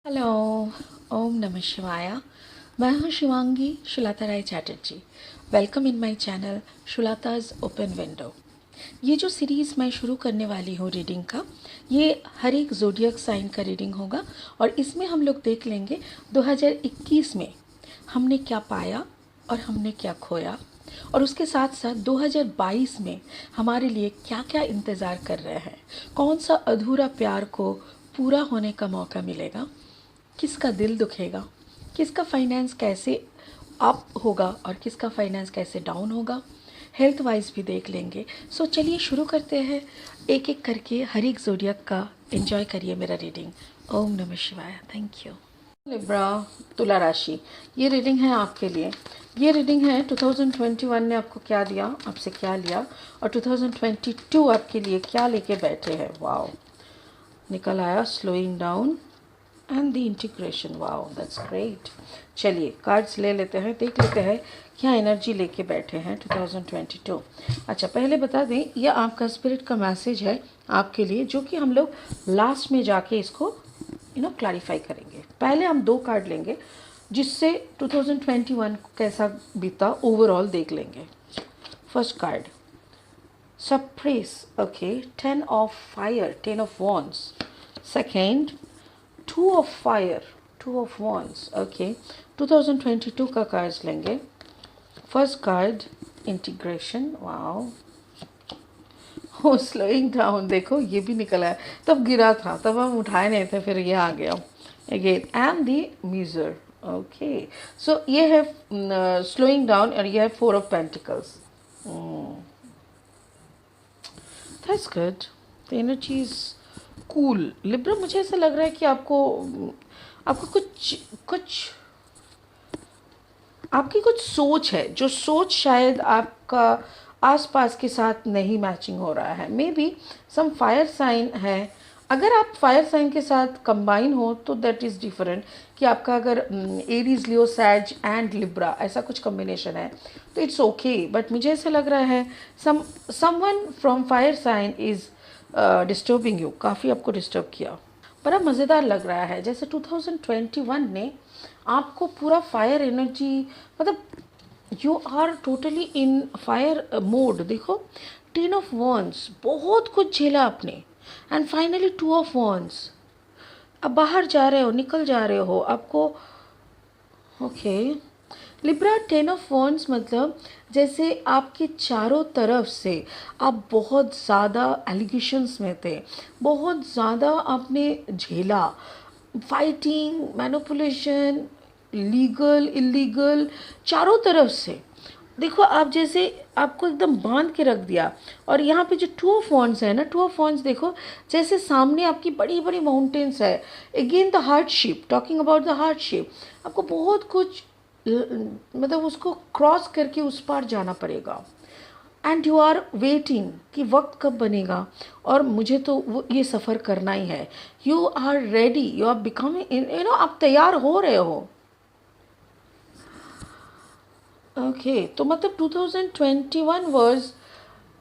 Hello, ओम नमः शिवाय। मैं हूँ Shivangi Shulata Rai Chatterjee. Welcome in my channel Shulata's open window. ये जो सीरीज़ मैं शुरू करने वाली हूँ रीडिंग का, ये हर एक ज़ोडियक साइन का रीडिंग होगा और इसमें हम लोग देख लेंगे 2021 में हमने क्या पाया और हमने क्या खोया, और उसके साथ साथ 2022 में हमारे लिए क्या क्या इंतज़ार कर रहे हैं, कौन सा अधूरा प्यार को पूरा होने का मौका मिलेगा, किसका दिल दुखेगा, किसका फाइनेंस कैसे अप होगा और किसका फाइनेंस कैसे डाउन होगा, हेल्थ वाइज भी देख लेंगे। सो चलिए शुरू करते हैं, एक एक करके हर एक ज़ोडियक का एंजॉय करिए मेरा रीडिंग। ओम नमः शिवाय। Thank you. लिब्रा, तुला राशि, ये रीडिंग है आपके लिए। ये रीडिंग है 2021 ने आपको क्या दिया, आपसे क्या लिया, और 2022 आपके लिए क्या लेके बैठे हैं। वाओ, निकल आया slowing down and the integration. Wow, that's great. चलिए कार्ड्स ले लेते हैं, देख लेते हैं क्या एनर्जी लेके बैठे हैं 2022। अच्छा, पहले बता दें ये आपका स्पिरिट का मैसेज है आपके लिए, जो कि हम लोग लास्ट में जाके इसको क्लैरिफाई करेंगे। पहले हम 2 कार्ड लेंगे जिससे 2021 को कैसा बीता ओवरऑल देख लेंगे। First card suppress, okay, 10 of fire, 10 of wands. Second, 2 of fire, 2 of wands, okay. 2022 का कार्ड्स लेंगे। First card integration, wow. हो स्लोइंग डाउन, देखो ये भी निकला है, तब गिरा था तब हम उठाए नहीं थे, फिर ये आ गया again. And the measure, okay. So ये है स्लोइंग डाउन और ये है 4 of pentacles. That's good. The energy is cool. Libra, मुझे ऐसा लग रहा है कि आपको आपको कुछ कुछ आपकी कुछ सोच है, जो सोच शायद आपका आसपास के साथ नहीं मैचिंग हो रहा है। Maybe some fire sign है। अगर आप फायर साइन के साथ कंबाइन हो तो दैट इज़ डिफरेंट, कि आपका अगर एरीज, लियो, सैज एंड लिब्रा ऐसा कुछ कॉम्बिनेशन है तो इट्स ओके। बट मुझे ऐसा लग रहा है someone from fire sign is disturbing you, काफ़ी आपको डिस्टर्ब किया। बड़ा मज़ेदार लग रहा है, जैसे 2021 ने आपको पूरा फायर एनर्जी, मतलब you are totally in fire mode. देखो 10 ऑफ वॉन्स, बहुत कुछ झेला आपने, एंड फाइनली 2 ऑफ वॉन्स। अब बाहर जा रहे हो, निकल जा रहे हो आपको। ओके लिब्रा, 10 ऑफ वॉन्स मतलब जैसे आपके चारों तरफ से आप बहुत ज़्यादा एलिगेशंस में थे, बहुत ज़्यादा आपने झेला, फाइटिंग, मैनिपुलेशन, लीगल इलीगल, चारों तरफ से। देखो आप जैसे आपको एकदम बांध के रख दिया। और यहाँ पे जो 2 ऑफ वॉन्ड्स है ना, 2 ऑफ वॉन्ड्स देखो जैसे सामने आपकी बड़ी बड़ी माउंटेन्स है। Again the hardship, talking about the hardship, आपको बहुत कुछ मतलब उसको क्रॉस करके उस पार जाना पड़ेगा। एंड यू आर वेटिंग कि वक्त कब बनेगा, और मुझे तो वो ये सफ़र करना ही है। You are ready, you are becoming, आप तैयार हो रहे हो। ओके तो मतलब 2021 वर्ज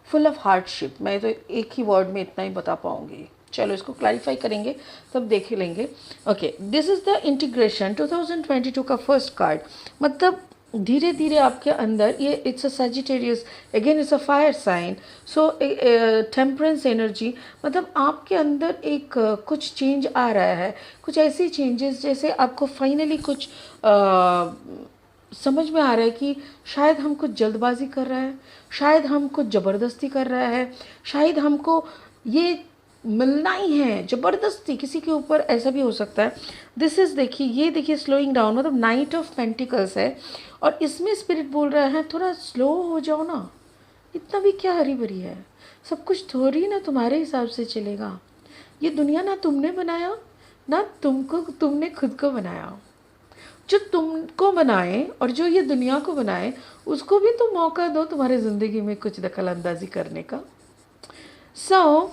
फुल ऑफ हार्डशिप। मैं तो एक ही वर्ड में इतना ही बता पाऊँगी। चलो इसको क्लैरिफाई करेंगे तब देख लेंगे। Okay, this is the integration 2022 का फर्स्ट कार्ड। मतलब धीरे धीरे आपके अंदर ये, it's a Sagittarius, again it's a fire sign, so temperance energy. मतलब आपके अंदर एक कुछ चेंज आ रहा है, कुछ ऐसी चेंजेस जैसे आपको फाइनली कुछ समझ में आ रहा है कि शायद हम कुछ जल्दबाजी कर रहा है, शायद हम कुछ ज़बरदस्ती कर रहा है, शायद हमको ये मिलना ही है ज़बरदस्ती किसी के ऊपर, ऐसा भी हो सकता है। दिस इज़, देखिए ये देखिए स्लोइंग डाउन, मतलब नाइट ऑफ पेंटिकल्स है, और इसमें स्पिरिट बोल रहा है थोड़ा स्लो हो जाओ ना, इतना भी क्या हरी भरी है, सब कुछ थोड़ी ना तुम्हारे हिसाब से चलेगा। ये दुनिया ना तुमने बनाया, ना तुमको, तुमने खुद को बनाया। जो तुमको बनाए और जो ये दुनिया को बनाए, उसको भी तो मौका दो तुम्हारे ज़िंदगी में कुछ दखल अंदाजी करने का। So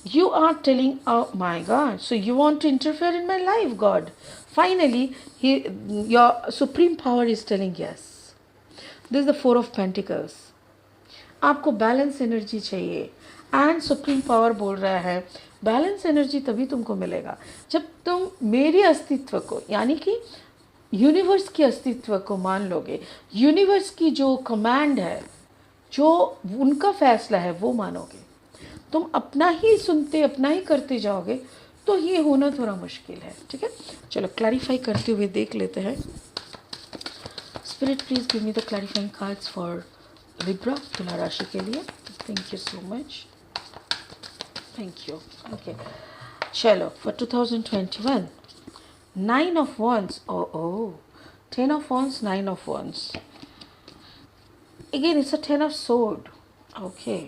you are telling, oh my God, so you want to interfere in my life, God. Finally, your supreme power is telling yes. This is the 4 of Pentacles. आपको बैलेंस एनर्जी चाहिए, एंड सुप्रीम पावर बोल रहा है balance energy तभी तुमको मिलेगा जब तुम मेरे अस्तित्व को, यानी कि यूनिवर्स के अस्तित्व को मान लोगे, यूनिवर्स की जो कमांड है, जो उनका फैसला है वो मानोगे। तुम अपना ही सुनते अपना ही करते जाओगे तो ये होना थोड़ा मुश्किल है। ठीक है, चलो क्लैरिफाई करते हुए देख लेते हैं। Spirit please give me the clarifying cards for Libra, तुला राशि के लिए। Thank you so much, thank you. Okay, चलो for 2021 9 of wands, oh 10 of wands, 9 of wands, again it's a 10 of sword. Okay,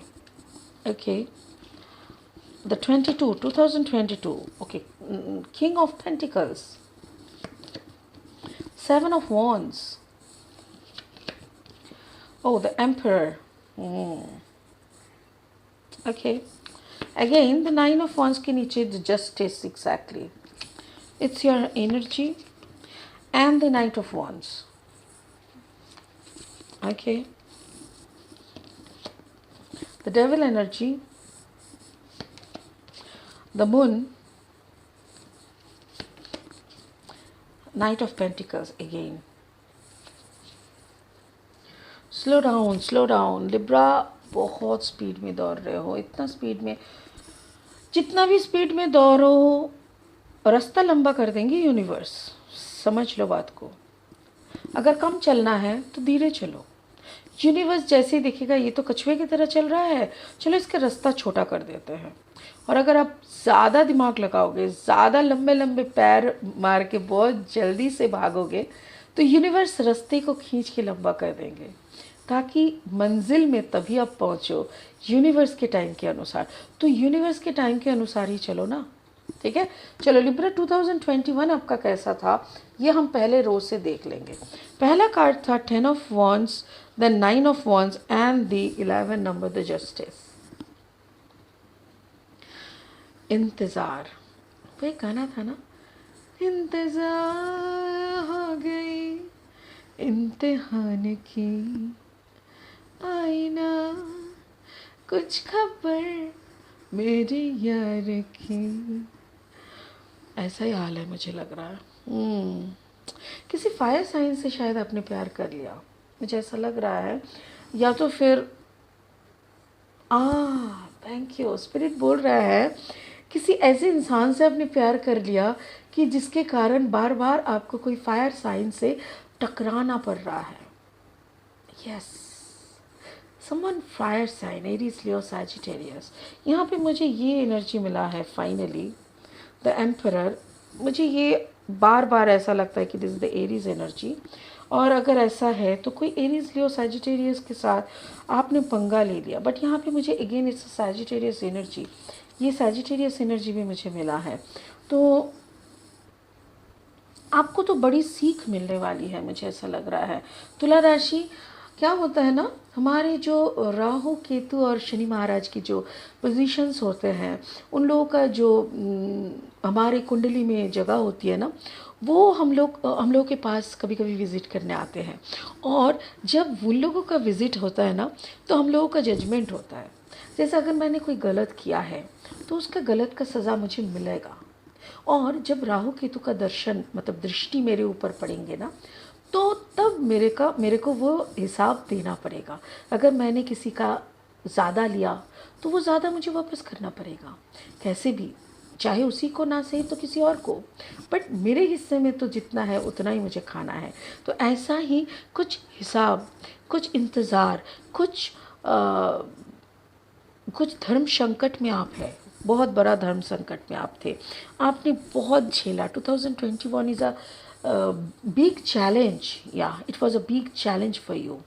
the 2022, okay, king of pentacles, 7 of wands, oh the emperor. Okay, again the 9 of wands के नीचे the justice, exactly, it's your energy, and the knight of wands. Okay, the devil energy, the moon, knight of pentacles again. Slow down Libra, बहुत speed में दौड़ रहे हो, इतना speed में, जितना भी स्पीड में दौड़ो रास्ता लंबा कर देंगे यूनिवर्स, समझ लो बात को। अगर कम चलना है तो धीरे चलो, यूनिवर्स जैसे ही देखेगा ये तो कछुए की तरह चल रहा है, चलो इसका रास्ता छोटा कर देते हैं। और अगर आप ज़्यादा दिमाग लगाओगे, ज़्यादा लंबे लंबे पैर मार के बहुत जल्दी से भागोगे तो यूनिवर्स रास्ते को खींच के लंबा कर देंगे, ताकि मंजिल में तभी आप पहुँचो यूनिवर्स के टाइम के अनुसार। तो यूनिवर्स के टाइम के अनुसार ही चलो ना। ठीक है, चलो लिब्रा 2021 आपका कैसा था ये हम पहले रो से देख लेंगे। पहला कार्ड था 10 of wands, then 9 of wands and the 11 number, the justice। इंतज़ार, वो एक गाना था ना, इंतज़ार हो गई इम्तिहान की, आईना कुछ खबर मेरी यार की, ऐसा ही हाल है मुझे लग रहा है। किसी फायर साइन से शायद आपने प्यार कर लिया, मुझे ऐसा लग रहा है, या तो फिर थैंक यू, स्पिरिट बोल रहा है किसी ऐसे इंसान से आपने प्यार कर लिया कि जिसके कारण बार बार आपको कोई फायर साइन से टकराना पड़ रहा है। Yes, someone fire sign, Aries, Leo, Sagittarius. यहाँ पे मुझे ये एनर्जी मिला है फाइनली, द एम्परर। मुझे ये बार बार ऐसा लगता है कि this is the Aries energy, और अगर ऐसा है तो कोई एरीज, लियो, सैजिटेरियस के साथ आपने पंगा ले लिया। बट यहाँ पे मुझे अगेन इट्स सैजिटेरियस एनर्जी, ये सैजिटेरियस एनर्जी भी मुझे मिला है। तो आपको तो बड़ी सीख मिलने वाली है, मुझे ऐसा लग रहा है। तुला राशि, क्या होता है ना, हमारे जो राहु केतु और शनि महाराज की जो पोजीशंस होते हैं, उन लोगों का जो हमारे कुंडली में जगह होती है ना, वो हम लोग के पास कभी कभी विज़िट करने आते हैं। और जब उन लोगों का विज़िट होता है ना, तो हम लोगों का जजमेंट होता है। जैसे अगर मैंने कोई गलत किया है तो उसका गलत का सज़ा मुझे मिलेगा। और जब राहु केतु का दर्शन, मतलब दृष्टि मेरे ऊपर पड़ेंगे ना, तो तब मेरे को वो हिसाब देना पड़ेगा। अगर मैंने किसी का ज़्यादा लिया तो वो ज़्यादा मुझे वापस करना पड़ेगा, कैसे भी, चाहे उसी को ना सही तो किसी और को, बट मेरे हिस्से में तो जितना है उतना ही मुझे खाना है। तो ऐसा ही कुछ हिसाब, कुछ इंतज़ार, कुछ धर्म संकट में आप है, बहुत बड़ा धर्म संकट में आप थे, आपने बहुत झेला। 2021 इज़ अ बिग चैलेंज, या it was a big challenge for you.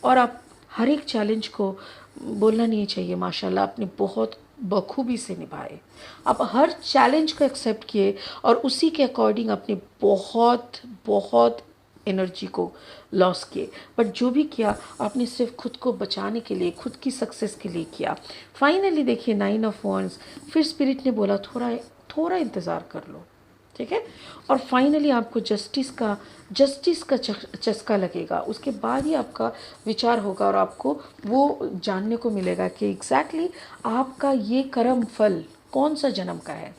और आप हर एक चैलेंज को बोलना नहीं चाहिए, माशाल्लाह आपने बहुत बखूबी से निभाए। आप हर चैलेंज को एक्सेप्ट किए और उसी के अकॉर्डिंग अपने बहुत एनर्जी को लॉस किए। बट जो भी किया आपने सिर्फ खुद को बचाने के लिए, खुद की सक्सेस के लिए किया। फाइनली देखिए 9 ऑफ वॉन्ड्स, फिर स्पिरिट ने बोला थोड़ा इंतज़ार कर लो, ठीक है। और फाइनली आपको जस्टिस का चस्का लगेगा, उसके बाद ही आपका विचार होगा और आपको वो जानने को मिलेगा कि एग्जैक्टली आपका ये कर्म फल कौन सा जन्म का है।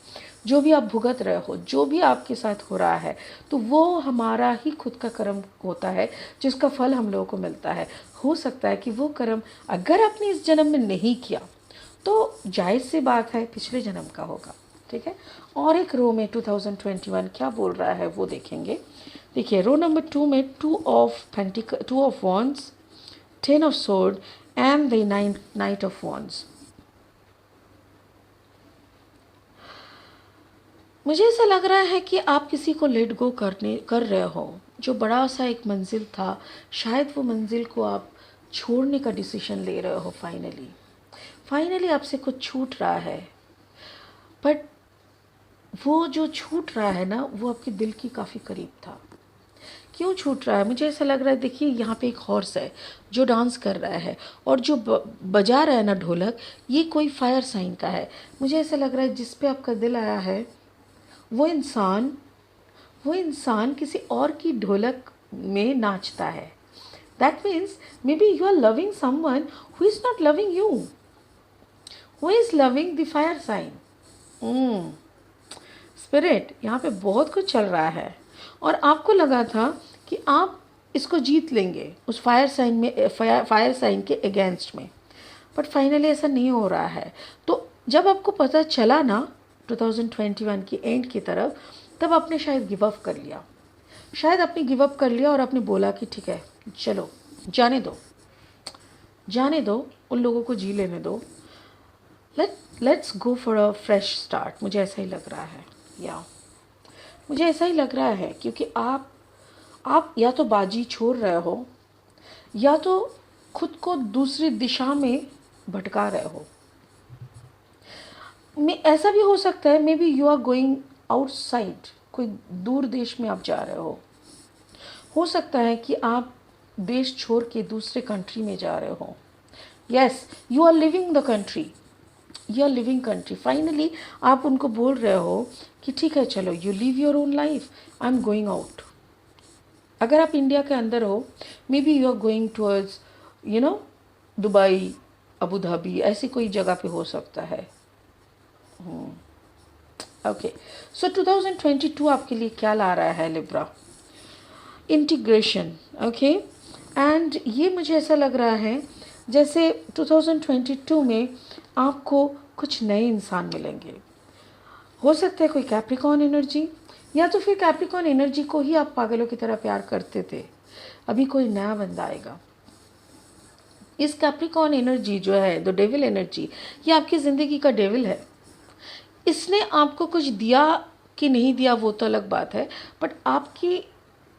जो भी आप भुगत रहे हो, जो भी आपके साथ हो रहा है, तो वो हमारा ही खुद का कर्म होता है जिसका फल हम लोगों को मिलता है। हो सकता है कि वो कर्म अगर आपने इस जन्म में नहीं किया तो जायज़ सी बात है पिछले जन्म का होगा। ठीक है। और एक रो में 2021 क्या बोल रहा है वो देखेंगे। देखिए रो नंबर 2 में 2 of wands, 10 of sword and the night of wands. मुझे ऐसा लग रहा है कि आप किसी को लेट गो कर रहे हो। जो बड़ा सा एक मंजिल था, शायद वो मंजिल को आप छोड़ने का डिसीजन ले रहे हो। फाइनली आपसे कुछ छूट रहा है, बट वो जो छूट रहा है ना, वो आपके दिल की काफ़ी करीब था। क्यों छूट रहा है? मुझे ऐसा लग रहा है, देखिए यहाँ पे एक हॉर्स है जो डांस कर रहा है, और जो बजा रहा है ना ढोलक, ये कोई फायर साइन का है। मुझे ऐसा लग रहा है जिस पे आपका दिल आया है वो इंसान किसी और की ढोलक में नाचता है। That means maybe you are loving someone who is not loving you, who is loving the fire sign. Spirit, यहाँ पे बहुत कुछ चल रहा है और आपको लगा था कि आप इसको जीत लेंगे उस फायर साइन के अगेंस्ट में, बट फाइनली ऐसा नहीं हो रहा है। तो जब आपको पता चला ना 2021 की एंड की तरफ, तब आपने शायद गिव अप कर लिया। और आपने बोला कि ठीक है चलो जाने दो, उन लोगों को जी लेने दो, let's go for a fresh start. मुझे ऐसा ही लग रहा है क्योंकि आप या तो बाजी छोड़ रहे हो या तो खुद को दूसरी दिशा में भटका रहे हो। ऐसा भी हो सकता है maybe you are going outside, कोई दूर देश में आप जा रहे हो सकता है कि आप देश छोड़ के दूसरे कंट्री में जा रहे हो। Yes, you are living country. Finally आप उनको बोल रहे हो कि ठीक है चलो, you live your own life, I am going out. अगर आप इंडिया के अंदर हो, maybe you are going towards Dubai, Abu Dhabi, ऐसी कोई जगह पे हो सकता है। ओके, सो 2022 आपके लिए क्या ला रहा है लिब्रा? इंटीग्रेशन। ओके, एंड ये मुझे ऐसा लग रहा है जैसे 2022 में आपको कुछ नए इंसान मिलेंगे। हो सकता है कोई कैप्रिकॉर्न एनर्जी, या तो फिर कैप्रिकॉर्न एनर्जी को ही आप पागलों की तरह प्यार करते थे, अभी कोई नया बंदा आएगा। इस कैप्रिकॉर्न एनर्जी जो है, द डेविल एनर्जी, ये आपकी ज़िंदगी का डेविल है। इसने आपको कुछ दिया कि नहीं दिया वो तो अलग बात है, बट आपकी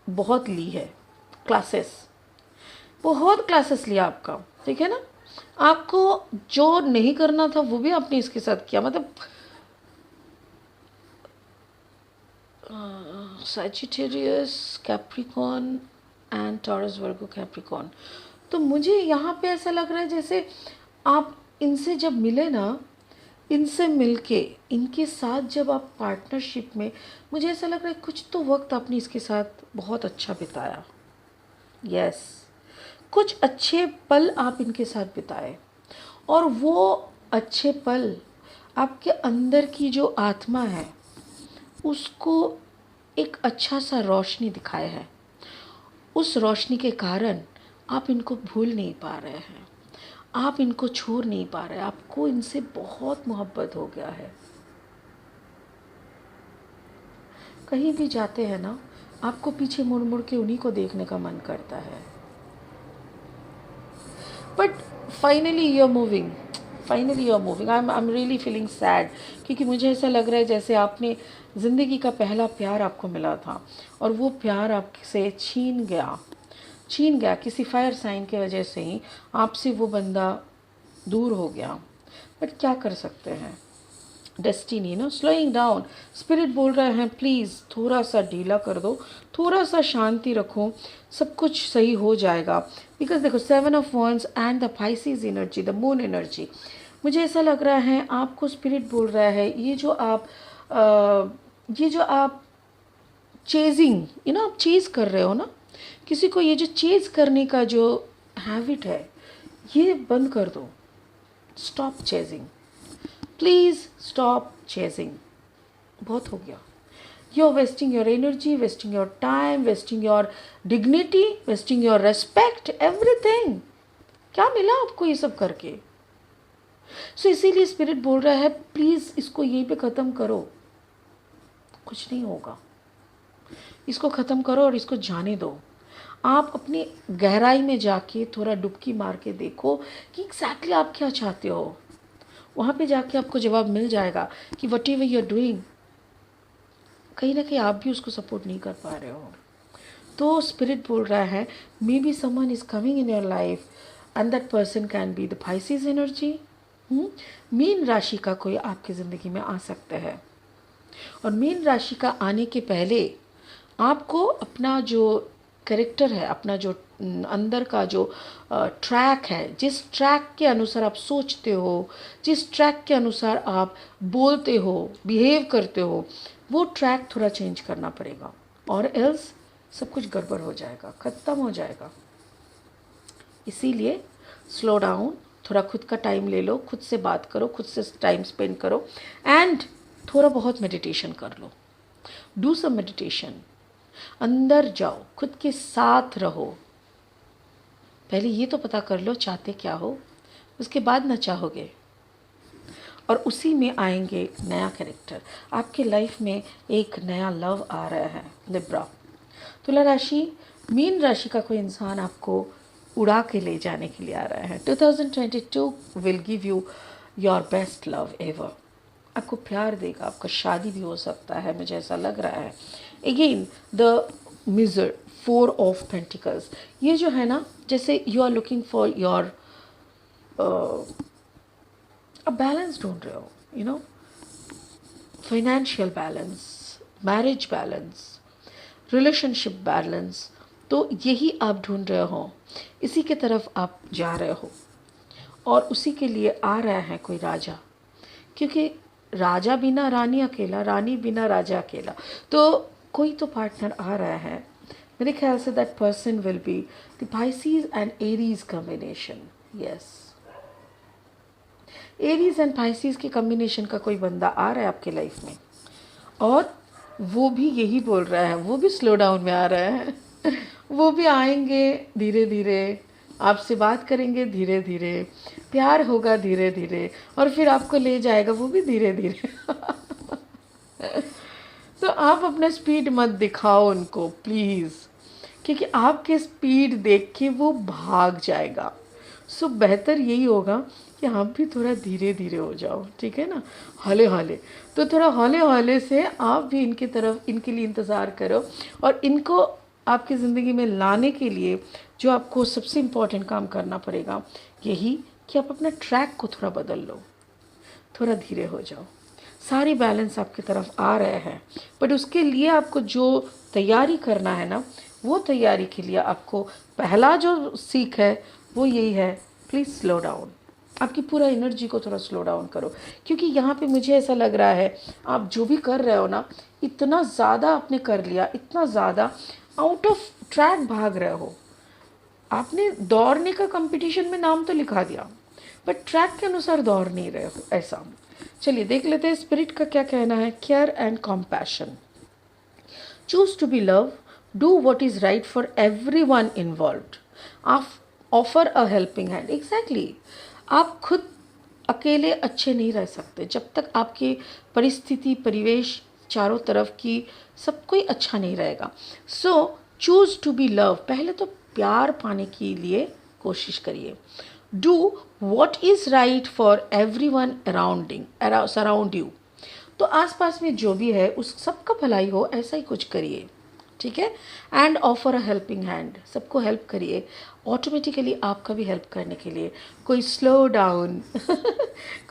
बहुत ली है बहुत क्लासेस लिया आपका। ठीक है ना? आपको जो नहीं करना था वो भी आपने इसके साथ किया। मतलब Sagittarius, Capricorn and taurus, Virgo, Capricorn. तो मुझे यहाँ पे ऐसा लग रहा है जैसे आप इनसे जब मिले ना, इनसे मिलके इनके साथ जब आप पार्टनरशिप में, मुझे ऐसा लग रहा है कुछ तो वक्त आपने इसके साथ बहुत अच्छा बिताया। यस, कुछ अच्छे पल आप इनके साथ बिताए, और वो अच्छे पल आपके अंदर की जो आत्मा है उसको एक अच्छा सा रोशनी दिखाया है। उस रोशनी के कारण आप इनको भूल नहीं पा रहे हैं, आप इनको छोड़ नहीं पा रहे, आपको इनसे बहुत मोहब्बत हो गया है। कहीं भी जाते हैं ना, आपको पीछे मुड़ मुड़ के उन्हीं को देखने का मन करता है। But finally you are moving, I am really feeling sad, क्योंकि मुझे ऐसा लग रहा है जैसे आपने ज़िंदगी का पहला प्यार आपको मिला था और वो प्यार आपसे छीन गया किसी फायर साइन की वजह से ही आपसे वो बंदा दूर हो गया। बट क्या कर सकते हैं, डेस्टिनी ना स्लोइंग डाउन। स्पिरिट बोल रहे हैं प्लीज़ थोड़ा सा ढीला कर दो, थोड़ा सा शांति रखो, सब कुछ सही हो जाएगा। बिकॉज देखो 7 of wands and the Pisces energy, the moon energy, मुझे ऐसा लग रहा है आपको स्पिरिट बोल रहा है ये जो आप चेजिंग, आप चेज़ कर रहे हो ना किसी को, ये जो चेज़ करने का जो हैबिट है ये बंद कर दो। Stop chasing, please stop chasing, बहुत हो गया। You are wasting your energy, wasting your time, wasting your dignity, wasting your respect, everything. क्या मिला आपको ये सब करके? सो इसीलिए स्पिरिट बोल रहा है प्लीज़ इसको यहीं पे ख़त्म करो, कुछ नहीं होगा। इसको ख़त्म करो और इसको जाने दो। आप अपनी गहराई में जाके थोड़ा डुबकी मार के देखो कि एग्जैक्टली आप क्या चाहते हो। वहाँ पे जाके आपको जवाब मिल जाएगा कि whatever you are doing, कहीं ना कहीं आप भी उसको सपोर्ट नहीं कर पा रहे हो। तो स्पिरिट बोल रहा है may be someone is coming in your life and that person can be the Pisces energy. Mean राशि का कोई आपकी ज़िंदगी में आ सकता है, और मीन राशि का आने के पहले आपको अपना जो कैरेक्टर है, अपना जो अंदर का जो ट्रैक है, जिस ट्रैक के अनुसार आप सोचते हो, जिस ट्रैक के अनुसार आप बोलते हो, बिहेव करते हो, वो ट्रैक थोड़ा चेंज करना पड़ेगा, और एल्स सब कुछ गड़बड़ हो जाएगा, ख़त्म हो जाएगा। इसीलिए स्लो डाउन, थोड़ा खुद का टाइम ले लो, खुद से बात करो, खुद से टाइम स्पेंड करो, एंड थोड़ा बहुत मेडिटेशन कर लो। डू सम मेडिटेशन, अंदर जाओ, खुद के साथ रहो। पहले ये तो पता कर लो चाहते क्या हो, उसके बाद ना चाहोगे, और उसी में आएंगे नया कैरेक्टर। आपके लाइफ में एक नया लव आ रहा है। लिब्रा, तुला राशि, मीन राशि का कोई इंसान आपको उड़ा के ले जाने के लिए आ रहा है। 2022 will give you your best love ever. आपको प्यार देगा, आपका शादी भी हो सकता है, मुझे ऐसा लग रहा है। Again the miser, 4 of pentacles, ये जो है ना, जैसे you are looking for your balance ढूंढ रहे हो, you know, financial balance, marriage balance, relationship balance, तो यही आप ढूंढ रहे हो, इसी के तरफ आप जा रहे हो, और उसी के लिए आ रहा है कोई राजा, क्योंकि राजा बिना रानी अकेला, रानी बिना राजा अकेला, तो कोई तो पार्टनर आ रहा है। मेरे ख्याल say that person will be the Pisces and Aries combination. Yes, Aries and Pisces के कॉम्बिनेशन का कोई बंदा आ रहा है आपके लाइफ में, और वो भी यही बोल रहा है, वो भी स्लो डाउन में आ रहा है वो भी आएंगे धीरे धीरे, आपसे बात करेंगे धीरे धीरे, प्यार होगा धीरे धीरे, और फिर आपको ले जाएगा वो भी धीरे धीरे तो आप अपना स्पीड मत दिखाओ उनको प्लीज़, क्योंकि आपके स्पीड देख के वो भाग जाएगा। सो बेहतर यही होगा कि आप भी थोड़ा धीरे धीरे हो जाओ, ठीक है ना, हौले हौले। तो थोड़ा हौले हौले से आप भी इनकी तरफ, इनके लिए इंतज़ार करो, और इनको आपकी ज़िंदगी में लाने के लिए जो आपको सबसे इम्पोर्टेंट काम करना पड़ेगा यही कि आप अपना ट्रैक को थोड़ा बदल लो, थोड़ा धीरे हो जाओ। सारी बैलेंस आपकी तरफ आ रहे हैं, बट उसके लिए आपको जो तैयारी करना है ना, वो तैयारी के लिए आपको पहला जो सीख है वो यही है, प्लीज़ स्लो डाउन। आपकी पूरा एनर्जी को थोड़ा स्लो डाउन करो, क्योंकि यहाँ पे मुझे ऐसा लग रहा है आप जो भी कर रहे हो ना, इतना ज़्यादा आपने कर लिया, इतना ज़्यादा आउट ऑफ ट्रैक भाग रहे हो। आपने दौड़ने का कंपटीशन में नाम तो लिखा दिया, बट ट्रैक के अनुसार दौड़ नहीं रहे हो ऐसा। चलिए देख लेते हैं स्पिरिट का क्या कहना है। Care and compassion, choose to be love, do what is right for every one involve, आप offer a helping hand. Exactly, आप खुद अकेले अच्छे नहीं रह सकते जब तक आपकी परिस्थिति, परिवेश, चारों तरफ की सब कोई अच्छा नहीं रहेगा। So choose to be love, पहले तो प्यार पाने के लिए कोशिश करिए। Do what is right for every one surround you, तो आसपास में जो भी है उस सबका भलाई हो ऐसा ही कुछ करिए, ठीक है। And offer a helping hand, सबको हेल्प करिए, ऑटोमेटिकली आपका भी हेल्प करने के लिए कोई स्लो डाउन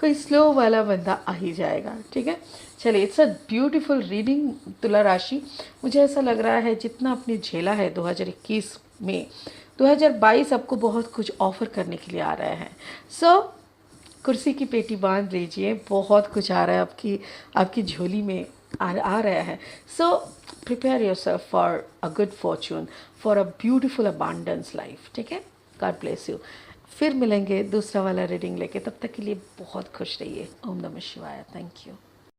कोई स्लो वाला बंदा आ ही जाएगा, ठीक है। चलिए, इट्स अ ब्यूटीफुल रीडिंग तुला राशि। मुझे ऐसा लग रहा है जितना आपने झेला है 2021 में, 2022 आपको बहुत कुछ ऑफर करने के लिए आ रहा है। सो कुर्सी की पेटी बांध लीजिए, बहुत कुछ आ रहा है आपकी झोली में आ रहा है। So prepare yourself for a good Fortune, for a beautiful abundance life, ठीक है। God bless you. फिर मिलेंगे दूसरा वाला रीडिंग लेके, तब तक के लिए बहुत खुश रहिए। ओम नमः शिवाय। Thank you.